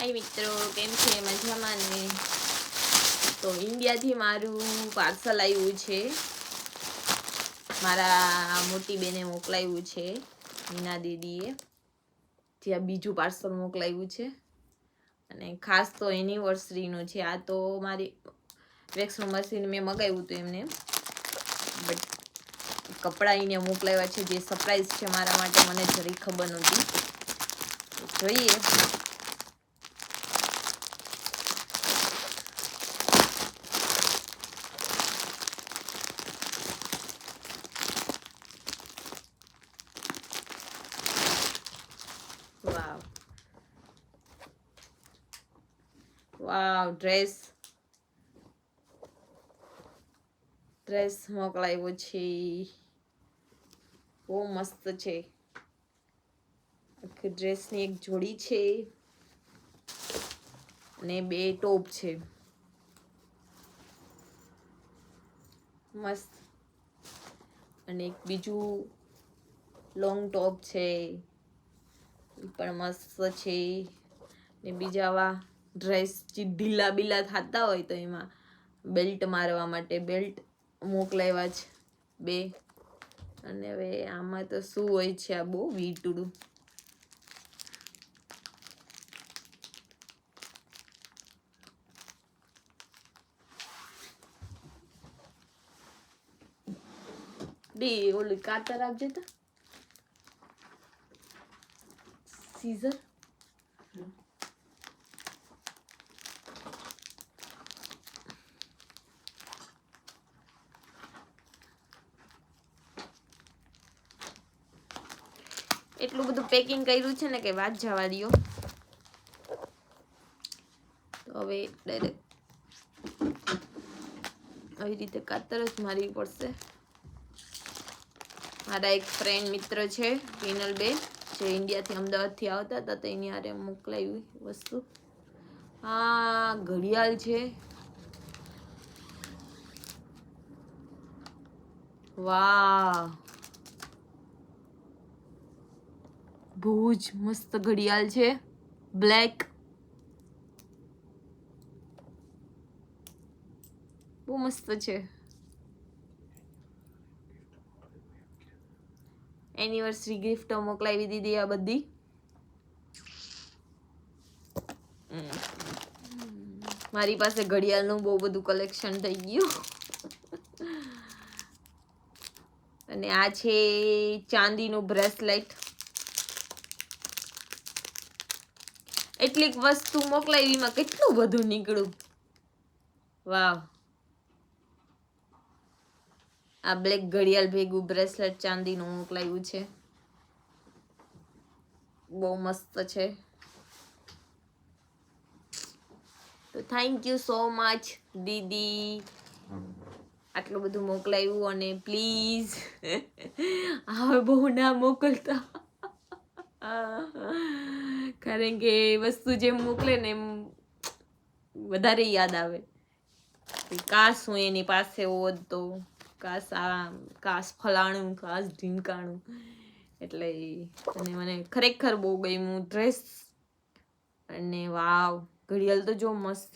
હાય મિત્રો, કેમ છે? મજામાં ને? તો ઇન્ડિયાથી મારું પાર્સલ આવ્યું છે. મારા મોટી બેને મોકલાવ્યું છે, મીના દીદીએ. ત્યાં બીજું પાર્સલ મોકલાવ્યું છે અને ખાસ તો એનિવર્સરીનું છે. આ તો મારી વેક્સનું મશીન મેં મગાવ્યું હતું એમને, બટ કપડાં એને મોકલાવ્યા છે જે સરપ્રાઈઝ છે મારા માટે. મને જરી ખબર નહોતી. જોઈએ. વાવ વાવ, ડ્રેસ મોકલાવ્યો છે. બહુ મસ્ત છે. આખી ડ્રેસની એક જોડી છે અને 2 ટોપ છે. મસ્ત. અને એક બીજું લોંગ ટોપ છે, એ પણ મસ્ત છે. ને બીજા આવા ડ્રેસ જે ઢીલા બીલા થતા હોય તો એમાં બેલ્ટ મારવા માટે બેલ્ટ મોકલાવ્યા છે 2. અને હવે આમાં તો શું હોય છે? આ બહુ વીટુડું. ઓલું કાતર આપજે તો, સીઝર. એટલું બધું પેકિંગ કર્યું છે ને કે વાત જવા દ્યો. તો હવે ડાયરેક્ટ આવી રીતે કાતર જ મારવી પડશે. મારા એક ફ્રેન્ડ મિત્ર છે વિનલબેન, જે ઇન્ડિયાથી અમદાવાદથી આવતા હતા તો એની હારે મોકલાવી વસ્તુ. આ ઘડિયાળ છે. વાહ, બહુ જ મસ્ત ઘડિયાળ છે. બ્લેક, બહુ મસ્ત છે. એનિવર્સરી ગિફ્ટ મોકલાવી દીધી આ બધી. મારી પાસે ઘડિયાળનું બહુ બધું કલેક્શન થઈ ગયું. અને આ છે ચાંદીનું બ્રેસલેટ. એટલીક વસ્તુ મોકલાવીમાં કેટલું બધું નીકળ્યું. વાવ. આ બ્લેક ઘડિયાળ ભેગું બ્રેસલેટ ચાંદીનું મોકલાવ્યું છે. બહુ મસ્ત છે. તો થેન્ક યુ સો મચ દીદી, આટલું બધું મોકલાવ્યું. અને પ્લીઝ હવે બહુ ના મોકલતા, કારણ કે વસ્તુ જેમ મોકલે ને એમ વધારે યાદ આવે. કાશ હું એની પાસે હોત તો, કાશ ફલાણું, કાશ ઢીંકાણું. એટલે અને મને ખરેખર બહુ ગમ્યું ડ્રેસ. અને વાવ, ઘડિયાળ તો જો મસ્ત.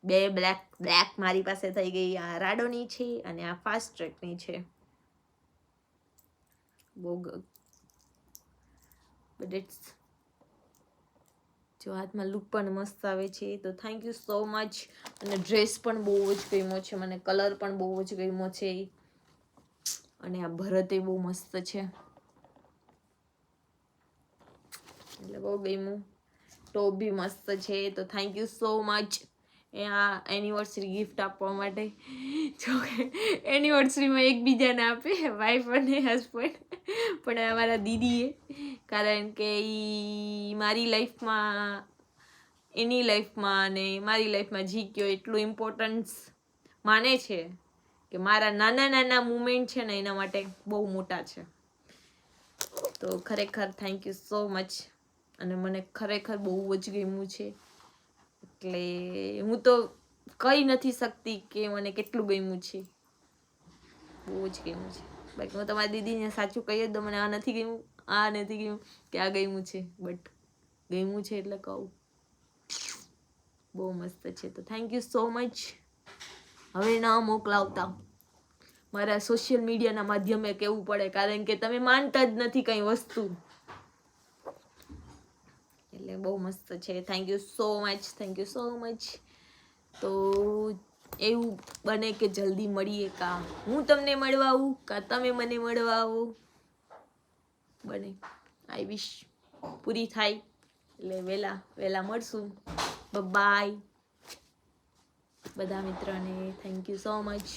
2 બ્લેક મારી પાસે થઈ ગઈ. આ રાડોની છે અને આ ફાસ્ટ ટ્રેકની છે. બહુ બટ જો હાથમાં લુક પણ મસ્ત આવે છે. તો થેન્ક યુ સો મચ. અને ડ્રેસ પણ બહુ જ ગમ્યો છે મને. કલર પણ બહુ જ ગમ્યો છે. અને આ ભરત એ બહુ મસ્ત છે, એટલે બહુ ગમ્યું. ટોપ બી મસ્ત છે. તો થેન્ક યુ સો મચ આ એનિવર્સરી ગિફ્ટ આપવા માટે. જો એનિવર્સરીમાં એકબીજાને આપે, વાઈફ અને હસબન્ડ, પણ અમારા દીદીએ, કારણ કે મારી લાઈફમાં, એની લાઈફમાં અને મારી લાઈફમાં જીક્યો એટલું ઇમ્પોર્ટન્સ માને છે કે મારા નાના નાના મુમેન્ટ છે ને એના માટે બહુ મોટા છે. તો ખરેખર થેન્ક યુ સો મચ. અને મને ખરેખર બહુ જ ગમ્યું છે. એટલે હું તો કહી નથી શકતી કે મને કેટલું ગમ્યું છે. બહુ જ ગમ્યું છે. બાકી હું તમારી દીદીને સાચું કહી જ દઉં, મને આ નથી ગમ્યું, આ નથી ગમ્યું, કે આ ગમ્યું છે. બટ ગમ્યું છે એટલે કહું. બહુ મસ્ત છે. તો થેન્ક યુ સો મચ. હવે ના મોકલાવતા, મારા સોશિયલ મીડિયાના માધ્યમે કહેવું પડે, કારણ કે તમે માનતા જ નથી કંઈ વસ્તુ. એટલે બહુ મસ્ત છે. Thank you so much, thank you so much. તો એવું બને કે જલ્દી મળીએ, કા હું તમને મળવા આવું કા તમે મને મળવા આવો, બને. આઈ વિશ પૂરી થાય એટલે વહેલા મળશું. બાય બધા મિત્રોને થેન્ક યુ સો મચ.